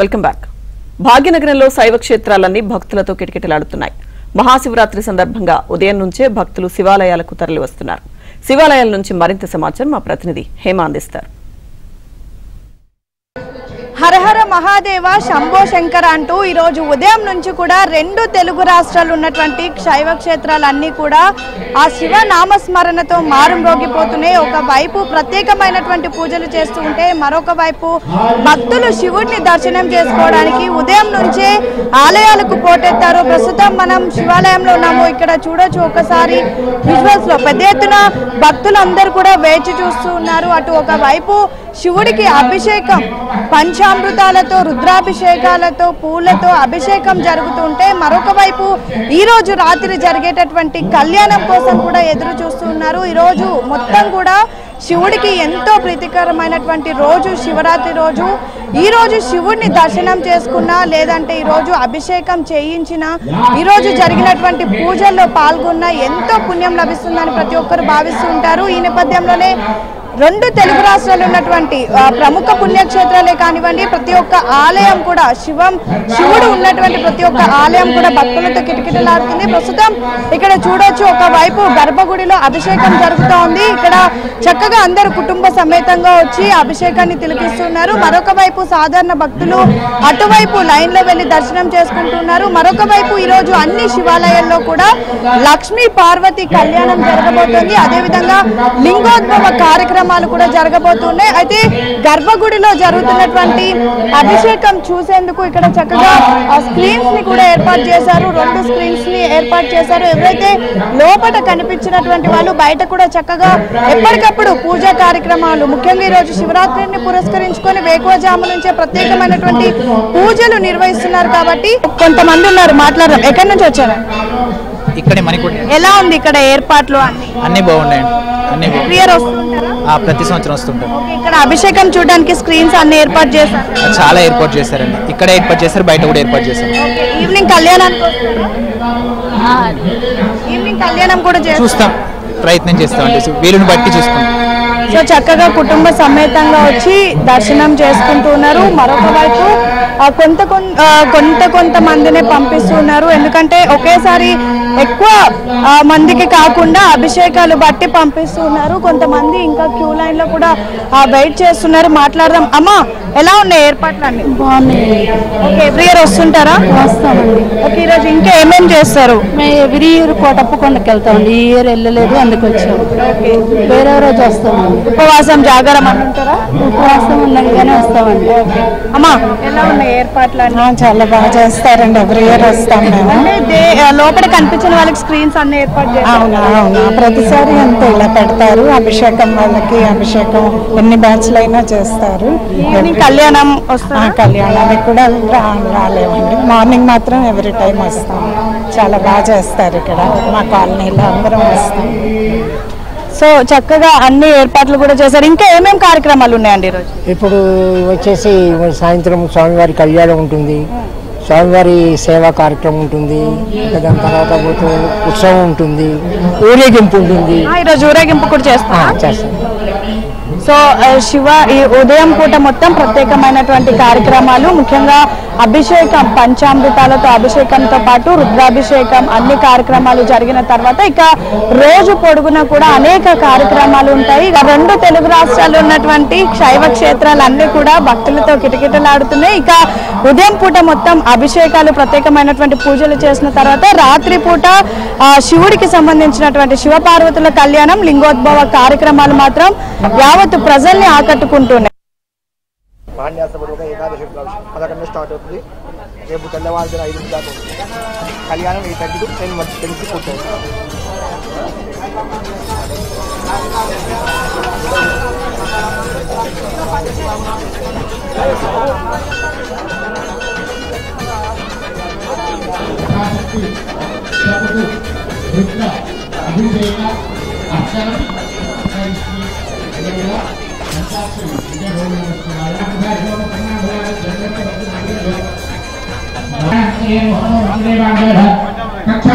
Welcome back. భాగ్యనగరంలో శైవ క్షేత్రాలన్నీ భక్తులతో కిటకిటలాడుతున్నాయి. మహాశివరాత్రి సందర్భంగా ఉదయం నుంచే భక్తులు శివాలయాలకు తరలివస్తున్నారు. శివాలయాల నుంచి మరింత సమాచారం మా ప్రతినిధి హేమ అందిస్తారు. హరహర మహాదేవ శంభో శంకర అంటూ ఈరోజు ఉదయం నుంచి కూడా రెండు తెలుగు రాష్ట్రాలు ఉన్నటువంటి శైవ క్షేత్రాలన్నీ కూడా ఆ శివ నామస్మరణతో మారుమ్రోగిపోతున్నాయి. ఒకవైపు ప్రత్యేకమైనటువంటి పూజలు చేస్తూ ఉంటే మరొక వైపు భక్తులు శివుడిని దర్శనం చేసుకోవడానికి ఉదయం నుంచే ఆలయాలకు పోటెత్తారు. ప్రస్తుతం మనం శివాలయంలో ఉన్నాము. ఇక్కడ చూడొచ్చు ఒకసారి విజువల్స్ లో పెద్ద ఎత్తున భక్తులందరూ కూడా వేచి చూస్తూ ఉన్నారు. అటు ఒకవైపు శివుడికి అభిషేకం పంచామృతాలతో రుద్రాభిషేకాలతో పూలతో అభిషేకం జరుగుతుంటే మరొక వైపు ఈ రోజు రాత్రి జరిగేటటువంటి కళ్యాణం కోసం కూడా ఎదురు చూస్తున్నారు. ఈ రోజు మొత్తం కూడా శివుడికి ఎంతో ప్రీతికరమైనటువంటి రోజు శివరాత్రి రోజు. ఈ రోజు శివుడిని దర్శనం చేసుకున్నా లేదంటే ఈ రోజు అభిషేకం చేయించినా ఈ రోజు జరిగినటువంటి పూజల్లో పాల్గొన్నా ఎంతో పుణ్యం లభిస్తుందని ప్రతి ఒక్కరు భావిస్తూ ఉంటారు. ఈ నేపథ్యంలోనే రెండు తెలుగు రాష్ట్రాలు ఉన్నటువంటి ప్రముఖ పుణ్యక్షేత్రాలే కానివ్వండి, ప్రతి ఒక్క ఆలయం కూడా శివుడు ఉన్నటువంటి ప్రతి ఒక్క ఆలయం కూడా భక్తులతో కిటకిటలాడుతుంది. ప్రస్తుతం ఇక్కడ చూడొచ్చు ఒకవైపు గర్భగుడిలో అభిషేకం జరుగుతూ ఉంది. ఇక్కడ చక్కగా అందరూ కుటుంబ సమేతంగా వచ్చి అభిషేకాన్ని తిలకిస్తున్నారు. మరొక వైపు సాధారణ భక్తులు అటువైపు లైన్ లో వెళ్లి దర్శనం చేసుకుంటున్నారు. మరొక వైపు ఈ రోజు అన్ని శివాలయాల్లో కూడా లక్ష్మీ పార్వతి కళ్యాణం జరగబోతోంది. అదేవిధంగా లింగోద్భవ కార్యక్రమం కూడా జరగబోతున్నాయి. అయితే గర్భగుడిలో జరుగుతున్నటువంటి అభిషేకం చూసేందుకు ఇక్కడ చక్కగా స్క్రీన్స్ ని కూడా ఏర్పాటు చేశారు. 2 స్క్రీన్స్ ని ఏర్పాటు చేశారు. ఎవరైతే లోపల కనిపించినటువంటి వాళ్ళు బయట కూడా చక్కగా ఎప్పటికప్పుడు పూజా కార్యక్రమాలు, ముఖ్యంగా ఈ రోజు శివరాత్రిని పురస్కరించుకొని వేకువజాము నుంచే ప్రత్యేకమైనటువంటి పూజలు నిర్వహిస్తున్నారు. కాబట్టి కొంతమంది ఉన్నారు, మాట్లాడదాం. ఎక్కడి నుంచి వచ్చారు? ఇక్కడే మణికూట. ఎలా ఉంది ఇక్కడ ఏర్పాట్లు? అన్ని బాగున్నాయండి. అన్ని ప్రతి సంవత్సరం వస్తుంటారు. ఇక్కడ అభిషేకం చూడడానికి స్క్రీన్స్ అన్ని ఏర్పాటు చేశారు. చాలా ఏర్పాటు చేశారండి. ఇక్కడ ఏర్పాటు చేశారు, బయట కూడా ఏర్పాటు చేశారు. ఈవినింగ్ కళ్యాణం కూడా చూస్తాం, ప్రయత్నం చేస్తామండి, వీలుని బట్టి చూసుకుంటాం. సో చక్కగా కుటుంబ సమేతంగా వచ్చి దర్శనం చేసుకుంటూ ఉన్నారు. మరొక వైపు కొంతమందిని పంపిస్తున్నారు. ఎందుకంటే ఒకేసారి ఎక్కువ మందికి కాకుండా అభిషేకాలు బట్టి పంపిస్తున్నారు. కొంతమంది ఇంకా క్యూ లైన్ లో కూడా వెయిట్ చేస్తున్నారు. మాట్లాడదాం. అమ్మా, ఎలా ఉన్నాయి ఏర్పాట్లు? అన్ని బాగున్నాయి. ఓకే, ఎవ్రీ ఇయర్ వస్తుంటారా? వస్తామండి. ఓకే, ఈరోజు ఇంకా ఏమేమి చేస్తారు? మేము ఎవ్రీ ఇయర్ కోటప్పకొండకి వెళ్తామండి. ఈ ఇయర్ వెళ్ళలేదు, అందుకు వచ్చాము. వేరే రోజు వస్తామండి. ఉపవాసం జాగారం అంటారా? ఉపవాసం ఉండగానే వస్తామండి. అమ్మా, ఎలా ఉన్నాయి ఏర్పాట్లు? చాలా బాగా చేస్తారండి. ఎవ్రీ ఇయర్ వస్తాం మేము. లోపల కనిపించిన వాళ్ళకి స్క్రీన్స్ అన్ని ఏర్పాటు చేస్తారు. అవునా, ప్రతిసారి అంతా ఇలా పెడతారు. అభిషేకం వాళ్ళకి అభిషేకం ఎన్ని బ్యాచ్లు అయినా చేస్తారు. కళ్యాణం కళ్యాణానికి కూడా రాలేమండి. మార్నింగ్ మాత్రం ఎవ్రీ టైం వస్తాం. చాలా బాగా చేస్తారు ఇక్కడ మా కాలనీలో. అందరం వస్తాం. సో చక్కగా అన్ని ఏర్పాట్లు కూడా చేశారు. ఇంకా ఏమేమి కార్యక్రమాలు ఉన్నాయండి ఈరోజు? ఇప్పుడు వచ్చేసి సాయంత్రం స్వామివారి కళ్యాణం ఉంటుంది, స్వామివారి సేవా కార్యక్రమం ఉంటుంది, దాని తర్వాత ఉత్సవం ఉంటుంది, ఊరేగింపు ఉంటుంది. ఈరోజు ఊరేగింపు కూడా చేస్తాం. సో ఈ ఉదయం పూట మొత్తం ప్రత్యేకమైనటువంటి కార్యక్రమాలు, ముఖ్యంగా అభిషేకం పంచామృతాలతో అభిషేకంతో పాటు రుద్రాభిషేకం అన్ని కార్యక్రమాలు జరిగిన తర్వాత ఇక రోజు పొడుగునా కూడా అనేక కార్యక్రమాలు ఉంటాయి. రెండు తెలుగు రాష్ట్రాలు ఉన్నటువంటి శైవ క్షేత్రాలన్నీ కూడా భక్తులతో కిటకిటలాడుతున్నాయి. ఇక ఉదయం పూట మొత్తం అభిషేకాలు, ప్రత్యేకమైనటువంటి పూజలు చేసిన తర్వాత రాత్రి పూట శివుడికి సంబంధించినటువంటి శివపార్వతుల కళ్యాణం, లింగోద్భవ కార్యక్రమాలు మాత్రం యావత్ ప్రజల్ని ఆకట్టుకుంటున్నాయి. పదకొండు స్టార్ట్ అవుతుంది. రేపు తెల్లవారుజామున 5 దాకా ఉంటుంది. కళ్యాణం 8:30 to 10 మధ్య తెలిసి కూర్చోండి. कक्षा